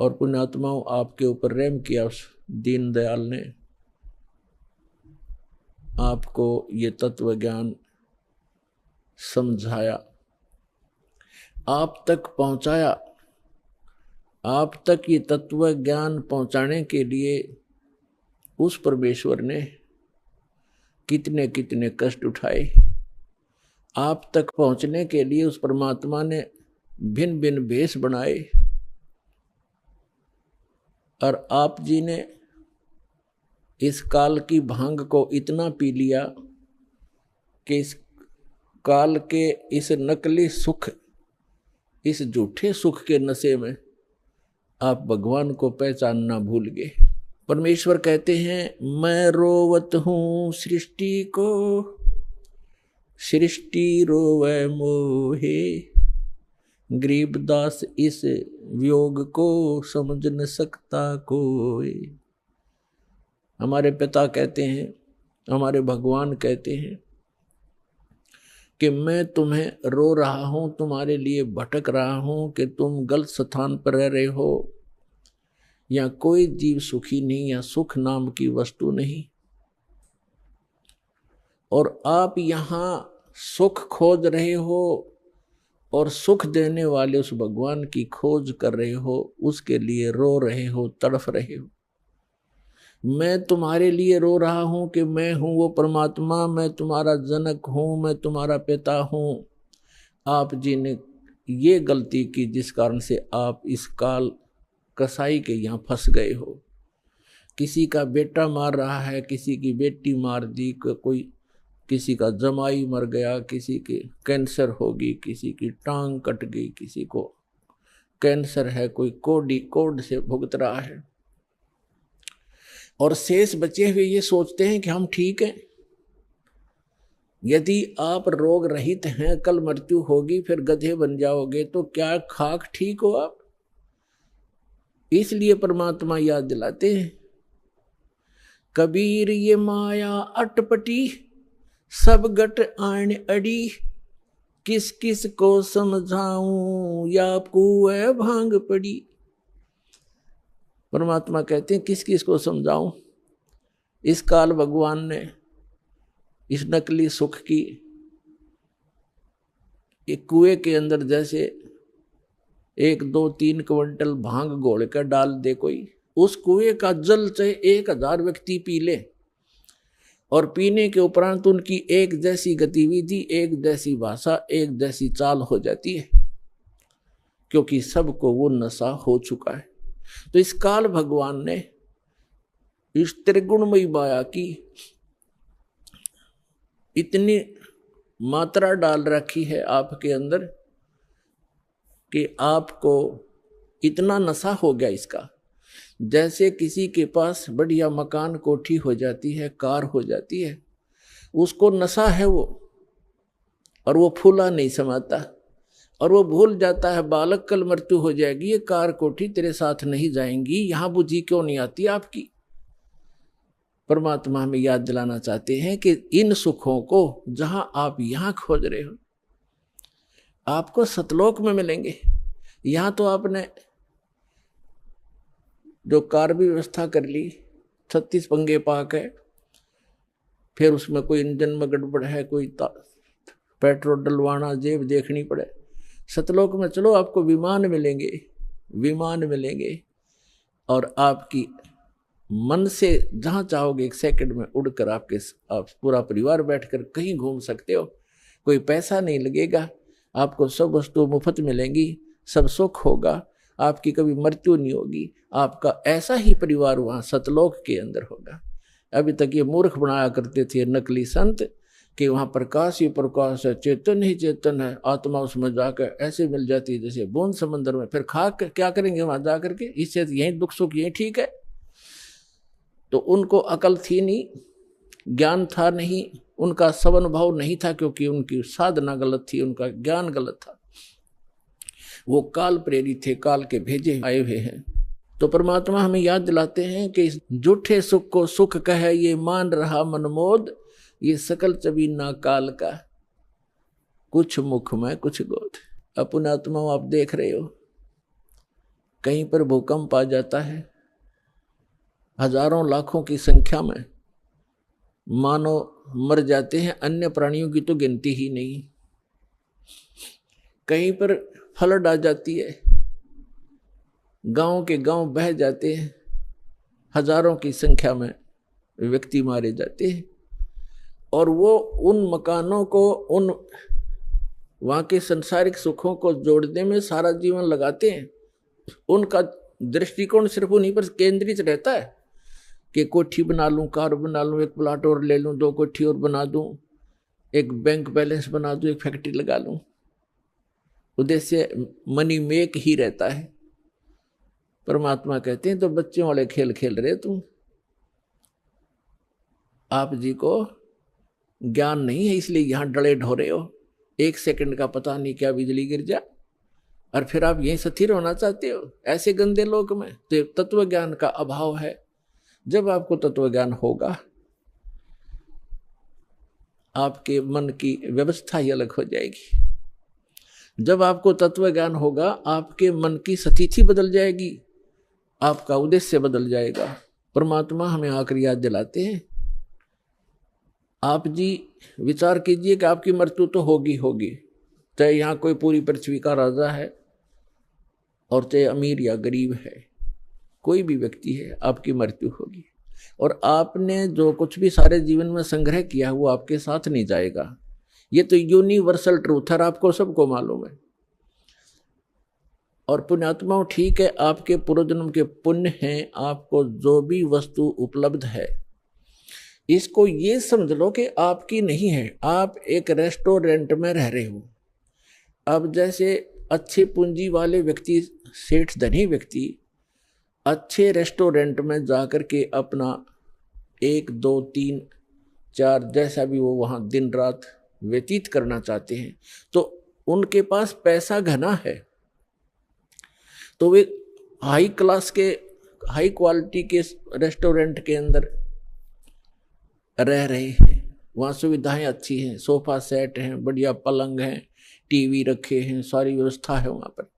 और पुण्यात्माओं आपके ऊपर रहम किया उस दीनदयाल ने, आपको ये तत्व ज्ञान समझाया, आप तक पहुंचाया। आप तक ये तत्व ज्ञान पहुंचाने के लिए उस परमेश्वर ने कितने कितने कष्ट उठाए। आप तक पहुंचने के लिए उस परमात्मा ने भिन्न भिन्न भेष बनाए, और आप जी ने इस काल की भांग को इतना पी लिया कि इस काल के इस नकली सुख, इस झूठे सुख के नशे में आप भगवान को पहचानना भूल गए। परमेश्वर कहते हैं, मैं रोवत हूं सृष्टि को, सृष्टि रोवे मोहे, गरीबदास इस वियोग को समझ न सकता कोई। हमारे पिता कहते हैं, हमारे भगवान कहते हैं कि मैं तुम्हें रो रहा हूं, तुम्हारे लिए भटक रहा हूं कि तुम गलत स्थान पर रह रहे हो। या कोई जीव सुखी नहीं, या सुख नाम की वस्तु नहीं, और आप यहां सुख खोज रहे हो और सुख देने वाले उस भगवान की खोज कर रहे हो, उसके लिए रो रहे हो, तड़फ रहे हो। मैं तुम्हारे लिए रो रहा हूं कि मैं हूं वो परमात्मा, मैं तुम्हारा जनक हूं, मैं तुम्हारा पिता हूं। आप जी ने ये गलती की जिस कारण से आप इस काल कसाई के यहाँ फंस गए हो। किसी का बेटा मार रहा है, किसी की बेटी मार दी, कोई किसी का जमाई मर गया, किसी के कैंसर होगी, किसी की टांग कट गई, किसी को कैंसर है, कोई कोड से भुगत रहा है, और शेष बचे हुए ये सोचते हैं कि हम ठीक हैं। यदि आप रोग रहित हैं, कल मृत्यु होगी, फिर गधे बन जाओगे, तो क्या खाक ठीक हो आप? इसलिए परमात्मा याद दिलाते हैं, कबीर ये माया अटपटी, सब गट आन अड़ी, किस किस को समझाऊं, या कुएं भांग पड़ी। परमात्मा कहते हैं, किस किस को समझाऊं। इस काल भगवान ने इस नकली सुख की एक कुएं के अंदर जैसे 1, 2, 3 क्विंटल भांग घोल कर डाल दे कोई, उस कुएं का जल चाहे 1000 व्यक्ति पी ले, और पीने के उपरांत उनकी एक जैसी गतिविधि, एक जैसी भाषा, एक जैसी चाल हो जाती है, क्योंकि सबको वो नशा हो चुका है। तो इस काल भगवान ने इस त्रिगुणमयी माया की इतनी मात्रा डाल रखी है आपके अंदर कि आपको इतना नशा हो गया इसका। जैसे किसी के पास बढ़िया मकान, कोठी हो जाती है, कार हो जाती है, उसको नशा है वो, और वो फूला नहीं समाता, और वो भूल जाता है बालक कल मृत्यु हो जाएगी, ये कार कोठी तेरे साथ नहीं जाएंगी, यहां बुद्धि क्यों नहीं आती आपकी। परमात्मा हमें याद दिलाना चाहते हैं कि इन सुखों को जहां आप यहां खोज रहे हो, आपको सतलोक में मिलेंगे। यहां तो आपने जो कार भी व्यवस्था कर ली, 36 पंगे पाक है, फिर उसमें कोई इंजन में गड़बड़ है, कोई पेट्रोल डलवाना, जेब देखनी पड़े। सतलोक में चलो, आपको विमान मिलेंगे, विमान मिलेंगे, और आपकी मन से जहां चाहोगे 1 सेकंड में उड़कर आप पूरा परिवार बैठकर कहीं घूम सकते हो। कोई पैसा नहीं लगेगा, आपको सब वस्तु मुफ्त मिलेंगी, सब सुख होगा, आपकी कभी मृत्यु नहीं होगी। आपका ऐसा ही परिवार वहां सतलोक के अंदर होगा। अभी तक ये मूर्ख बनाया करते थे नकली संत कि वहां प्रकाश ही प्रकाश है, चेतन ही चेतन है, आत्मा उसमें जाकर ऐसे मिल जाती है जैसे बूंद समंदर में। फिर खा क्या करेंगे वहां जाकर के, इससे यही दुख सुख यही ठीक है। तो उनको अकल थी नहीं, ज्ञान था नहीं, उनका सवनुभाव नहीं था, क्योंकि उनकी साधना गलत थी, उनका ज्ञान गलत था। वो काल प्रेरित थे, काल के भेजे आए हुए हैं। तो परमात्मा हमें याद दिलाते हैं कि इस झूठे सुख को सुख कहे ये मान रहा मनमोद, ये सकल चबीना काल का, कुछ मुख में कुछ गोद। अपना आत्मा आप देख रहे हो, कहीं पर भूकंप आ जाता है, हजारों लाखों की संख्या में मानव मर जाते हैं, अन्य प्राणियों की तो गिनती ही नहीं। कहीं पर फ्लड आ जाती है, गांव के गांव बह जाते हैं, हजारों की संख्या में व्यक्ति मारे जाते हैं, और वो उन मकानों को, उन वहां के सांसारिक सुखों को जोड़ने में सारा जीवन लगाते हैं। उनका दृष्टिकोण सिर्फ उन्हीं पर केंद्रित रहता है कि कोठी बना लूं, कार बना लूं, एक प्लाट और ले लूं, 2 कोठी और बना दूं, एक बैंक बैलेंस बना दूं, एक फैक्ट्री लगा लूं। उद्देश्य मनी मेक ही रहता है। परमात्मा कहते हैं तो बच्चों वाले खेल खेल रहे तुम, आप जी को ज्ञान नहीं है इसलिए यहां डले ढोरे हो। 1 सेकंड का पता नहीं क्या बिजली गिर जा और फिर आप यहीं स्थिर होना चाहते हो ऐसे गंदे लोक में। तो तत्व ज्ञान का अभाव है। जब आपको तत्व ज्ञान होगा, आपके मन की व्यवस्था ही अलग हो जाएगी। जब आपको तत्व ज्ञान होगा, आपके मन की स्थिति बदल जाएगी, आपका उद्देश्य बदल जाएगा। परमात्मा हमें आखिरी याद दिलाते हैं, आप जी विचार कीजिए कि आपकी मृत्यु तो होगी होगी, चाहे यहाँ कोई पूरी पृथ्वी का राजा है और चाहे अमीर या गरीब है, कोई भी व्यक्ति है, आपकी मृत्यु होगी। और आपने जो कुछ भी सारे जीवन में संग्रह किया है वो आपके साथ नहीं जाएगा। ये तो यूनिवर्सल ट्रूथ है, आपको सबको मालूम है। और पुण्यात्माओं, ठीक है, आपके पूर्वजन्म के पुण्य हैं, आपको जो भी वस्तु उपलब्ध है इसको ये समझ लो कि आपकी नहीं है। आप एक रेस्टोरेंट में रह रहे हो। अब जैसे अच्छे पूंजी वाले व्यक्ति, सेठ धनी व्यक्ति अच्छे रेस्टोरेंट में जाकर के अपना 1, 2, 3, 4 जैसा भी वो वहाँ दिन रात व्यतीत करना चाहते हैं, तो उनके पास पैसा घना है, तो वे हाई क्लास के, हाई क्वालिटी के रेस्टोरेंट के अंदर रह रहे हैं। वहाँ सुविधाएं अच्छी हैं, सोफा सेट हैं, बढ़िया पलंग हैं, टीवी रखे हैं, सारी व्यवस्था है वहाँ पर।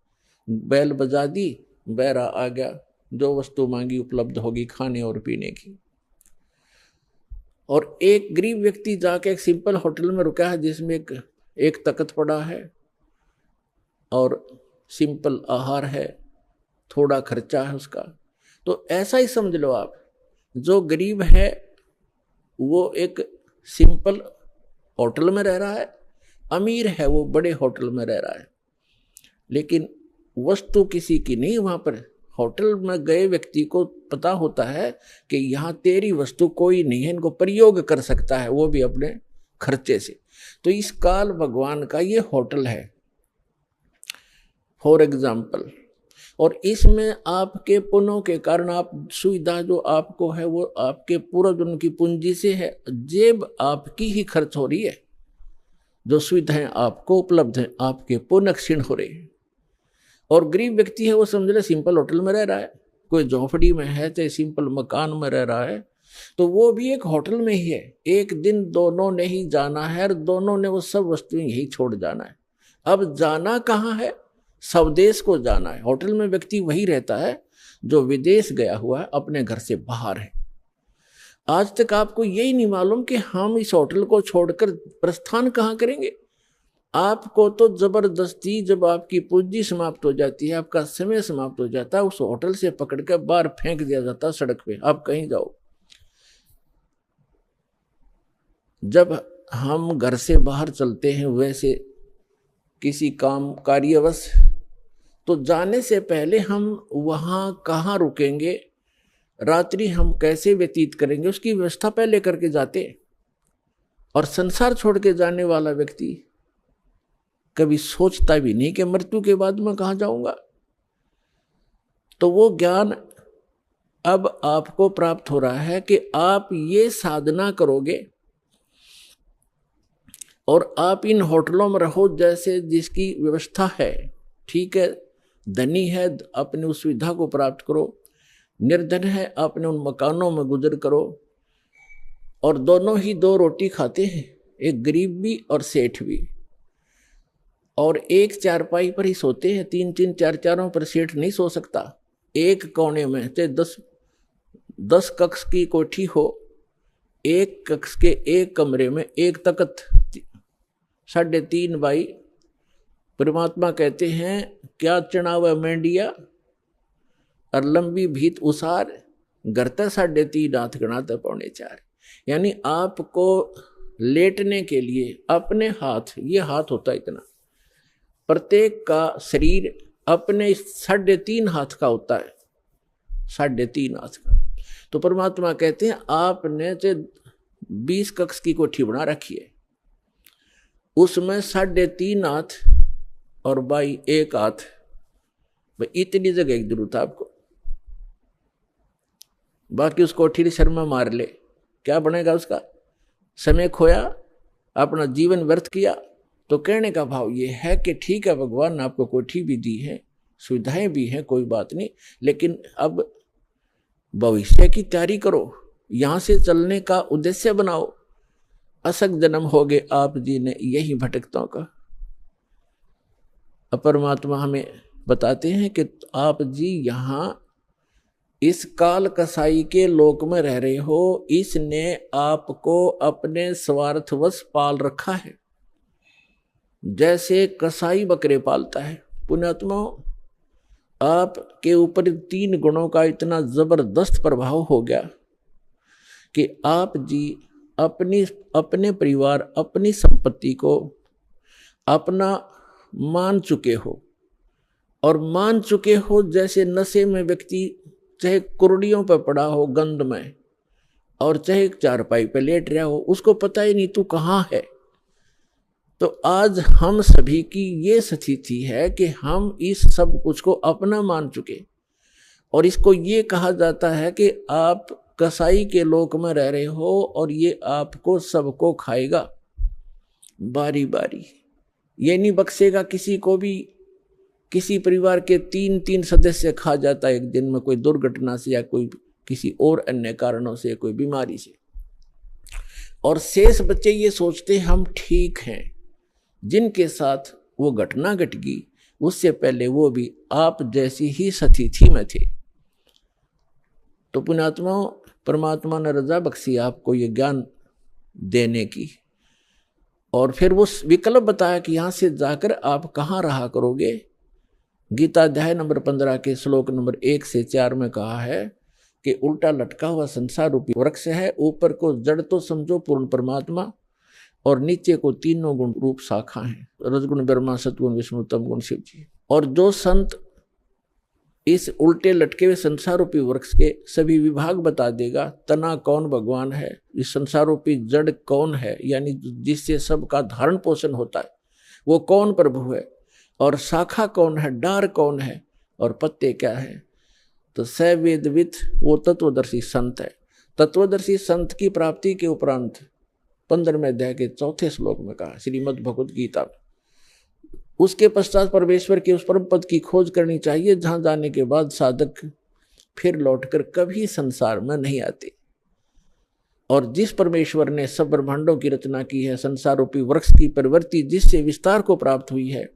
बैल बजा दी, बैरा आ गया, जो वस्तु मांगी उपलब्ध होगी खाने और पीने की। और एक गरीब व्यक्ति जाके एक सिंपल होटल में रुका है जिसमें एक तख्त पड़ा है और सिंपल आहार है, थोड़ा खर्चा है उसका। तो ऐसा ही समझ लो आप, जो गरीब है वो एक सिंपल होटल में रह रहा है, अमीर है वो बड़े होटल में रह रहा है, लेकिन वस्तु किसी की नहीं। वहां पर होटल में गए व्यक्ति को पता होता है कि यहाँ तेरी वस्तु कोई नहीं है, इनको प्रयोग कर सकता है, वो भी अपने खर्चे से। तो इस काल भगवान का ये होटल है फॉर एग्जाम्पल। और इसमें आपके पुण्यों के कारण आप सुविधा जो आपको है वो आपके पूर्वजन्म की पूंजी से है, जेब आपकी ही खर्च हो रही है। जो सुविधाएं आपको उपलब्ध हैं आपके पुण्य क्षीण हो रहे हैं। और गरीब व्यक्ति है वो समझ ले सिंपल होटल में रह रहा है, कोई झोंपड़ी में है, चाहे सिंपल मकान में रह रहा है, तो वो भी एक होटल में ही है। एक दिन दोनों ने ही जाना है और दोनों ने वो सब वस्तुएं यही छोड़ जाना है। अब जाना कहाँ है? स्वदेश को जाना है। होटल में व्यक्ति वही रहता है जो विदेश गया हुआ है, अपने घर से बाहर है। आज तक आपको यही नहीं मालूम कि हम इस होटल को छोड़कर प्रस्थान कहाँ करेंगे। आपको तो जबरदस्ती जब आपकी पूंजी समाप्त हो जाती है, आपका समय समाप्त हो जाता है, उस होटल से पकड़कर बाहर फेंक दिया जाता है सड़क पे, आप कहीं जाओ। जब हम घर से बाहर चलते हैं वैसे किसी काम कार्यवश, तो जाने से पहले हम वहाँ कहाँ रुकेंगे, रात्रि हम कैसे व्यतीत करेंगे, उसकी व्यवस्था पहले करके जाते। और संसार छोड़ के जाने वाला व्यक्ति कभी सोचता भी नहीं कि मृत्यु के बाद मैं कहाँ जाऊंगा। तो वो ज्ञान अब आपको प्राप्त हो रहा है कि आप ये साधना करोगे और आप इन होटलों में रहो जैसे जिसकी व्यवस्था है, ठीक है, धनी है अपने उस सुविधा को प्राप्त करो, निर्धन है अपने उन मकानों में गुजर करो। और दोनों ही 2 रोटी खाते हैं, एक गरीब भी और सेठ भी। और एक चारपाई पर ही सोते हैं, 3-3 4-4 पर सेठ नहीं सो सकता। एक कोने में चाहे 10 कक्ष की कोठी हो, एक कक्ष के एक कमरे में एक तख्त 3.5 बाई। परमात्मा कहते हैं क्या चढ़ावा मेंढिया और लंबी भीत उसार, गरता 3.5 हाथ गणाता 4.25। यानी आपको लेटने के लिए अपने हाथ, ये हाथ होता है इतना, प्रत्येक का शरीर अपने 3.5 हाथ का होता है, 3.5 हाथ का। तो परमात्मा कहते हैं आपने 20 कक्ष की कोठी बना रखी है, उसमें 3.5 हाथ और बाई 1 हाथ, भाई इतनी जगह की जरूरत है आपको। बाकी उस कोठी शर्मा मार ले, क्या बनेगा उसका? समय खोया, अपना जीवन व्यर्थ किया। तो कहने का भाव ये है कि ठीक है, भगवान ने आपको कोठी भी दी है, सुविधाएं भी हैं, कोई बात नहीं, लेकिन अब भविष्य की तैयारी करो, यहां से चलने का उद्देश्य बनाओ। असक जन्म हो गए आप जी ने यही भटकताओं का। परमात्मा हमें बताते हैं कि आप जी यहां इस काल कसाई के लोक में रह रहे हो, इसने आपको अपने स्वार्थवश पाल रखा है, जैसे कसाई बकरे पालता है। पुण्यात्मा, आपके ऊपर 3 गुणों का इतना जबरदस्त प्रभाव हो गया कि आप जी अपने परिवार, अपनी संपत्ति को अपना मान चुके हो, और मान चुके हो जैसे नशे में व्यक्ति चाहे कुर्डियों पर पड़ा हो गंध में, और चाहे चारपाई पे लेट रहा हो, उसको पता ही नहीं तू कहाँ है। तो आज हम सभी की ये स्थिति है कि हम इस सब कुछ को अपना मान चुके, और इसको ये कहा जाता है कि आप कसाई के लोक में रह रहे हो और ये आपको सबको खाएगा बारी बारी, ये नहीं बख्शेगा किसी को भी। किसी परिवार के 3-3 सदस्य खा जाता है एक दिन में, कोई दुर्घटना से या कोई किसी और अन्य कारणों से, कोई बीमारी से, और शेष बच्चे ये सोचते हम ठीक हैं। जिनके साथ वो घटना घट गई उससे पहले वो भी आप जैसी ही स्थिति में थे। तो पुण्यात्मा, परमात्मा ने रजा बख्शी आपको ये ज्ञान देने की, और फिर वो विकल्प बताया कि यहां से जाकर आप कहाँ रहा करोगे। गीता अध्याय नंबर 15 के श्लोक नंबर 1 से 4 में कहा है कि उल्टा लटका हुआ संसार रूपी वृक्ष है, ऊपर को जड़ तो समझो पूर्ण परमात्मा, और नीचे को 3 गुण रूप शाखा है, रजगुण ब्रह्मा, सतगुण विष्णु, तम गुण शिव जी। और जो संत इस उल्टे लटके हुए संसार रूपी वृक्ष के सभी विभाग बता देगा, तना कौन भगवान है, इस संसार रूपी जड़ कौन है, यानी जिससे सबका धारण पोषण होता है वो कौन प्रभु है, और शाखा कौन है, डार कौन है, और पत्ते क्या है, तो स वेदविद वो तत्वदर्शी संत है। तत्वदर्शी संत की प्राप्ति के उपरांत 15वें अध्याय के 4थे श्लोक में कहा श्रीमद् भगवद गीता, उसके पश्चात परमेश्वर के उस परम पद की खोज करनी चाहिए जहां जाने के बाद साधक फिर लौटकर कभी संसार में नहीं आते। और जिस परमेश्वर ने सब ब्रह्मांडों की रचना की है, संसार रूपी वृक्ष की प्रवृत्ति जिससे विस्तार को प्राप्त हुई है,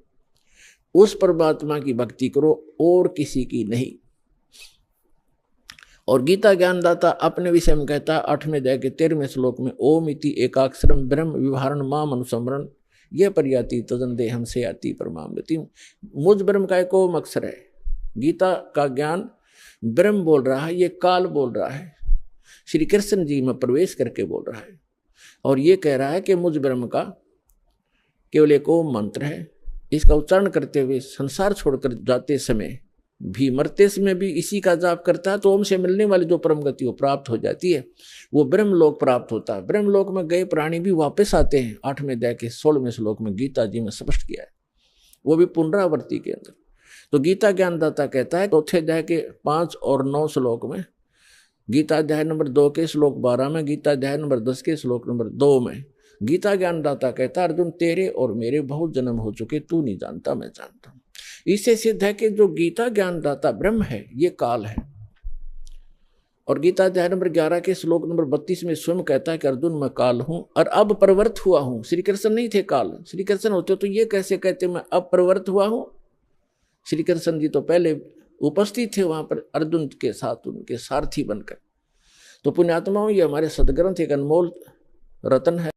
उस परमात्मा की भक्ति करो और किसी की नहीं। और गीता ज्ञानदाता अपने विषय में कहता है 8वें अध्याय के 13वें श्लोक में, ओम इति एकाक्षरम ब्रह्म विवहारण माम अनुसमरण ये पर्याति तदन देहम से आती परमामृति। मुझ ब्रह्म का एक ओम अक्षर है। गीता का ज्ञान ब्रह्म बोल रहा है, ये काल बोल रहा है, श्री कृष्ण जी में प्रवेश करके बोल रहा है, और ये कह रहा है कि मुझ ब्रह्म का केवल एक ओम मंत्र है। इसका उच्चारण करते हुए संसार छोड़कर जाते समय भी, मरते समय भी इसी का जाप करता है, तो ओम से मिलने वाली जो परम गति वो प्राप्त हो जाती है, वो ब्रह्मलोक प्राप्त होता है। ब्रह्मलोक में गए प्राणी भी वापस आते हैं, 8वें अध्याय के 16वें श्लोक में गीता जी में स्पष्ट किया है, वो भी पुनरावृत्ति के अंदर। तो गीता ज्ञानदाता कहता है 4थे अध्याय के 5 और 9 श्लोक में, गीता अध्याय नंबर 2 के श्लोक 12 में, गीता अध्याय नंबर 10 के श्लोक नंबर 2 में गीता ज्ञानदाता कहता है, अर्जुन तेरे और मेरे बहुत जन्म हो चुके, तू नहीं जानता मैं जानता हूं। इससे सिद्ध है कि जो गीता ज्ञानदाता ब्रह्म है ये काल है, और गीता अध्याय नंबर 11 के श्लोक नंबर 32 में स्वयं कहता है कि अर्जुन मैं काल हूं और अब प्रवृत्त हुआ हूं। श्री कृष्ण नहीं थे काल, श्री कृष्ण होते तो ये कैसे कहते मैं अब प्रवृत्त हुआ हूं। श्री कृष्ण जी तो पहले उपस्थित थे वहां पर अर्जुन के साथ, उनके सारथी बनकर। तो पुण्यात्माओं, ये हमारे सदग्रंथ एक अनमोल रत्न है।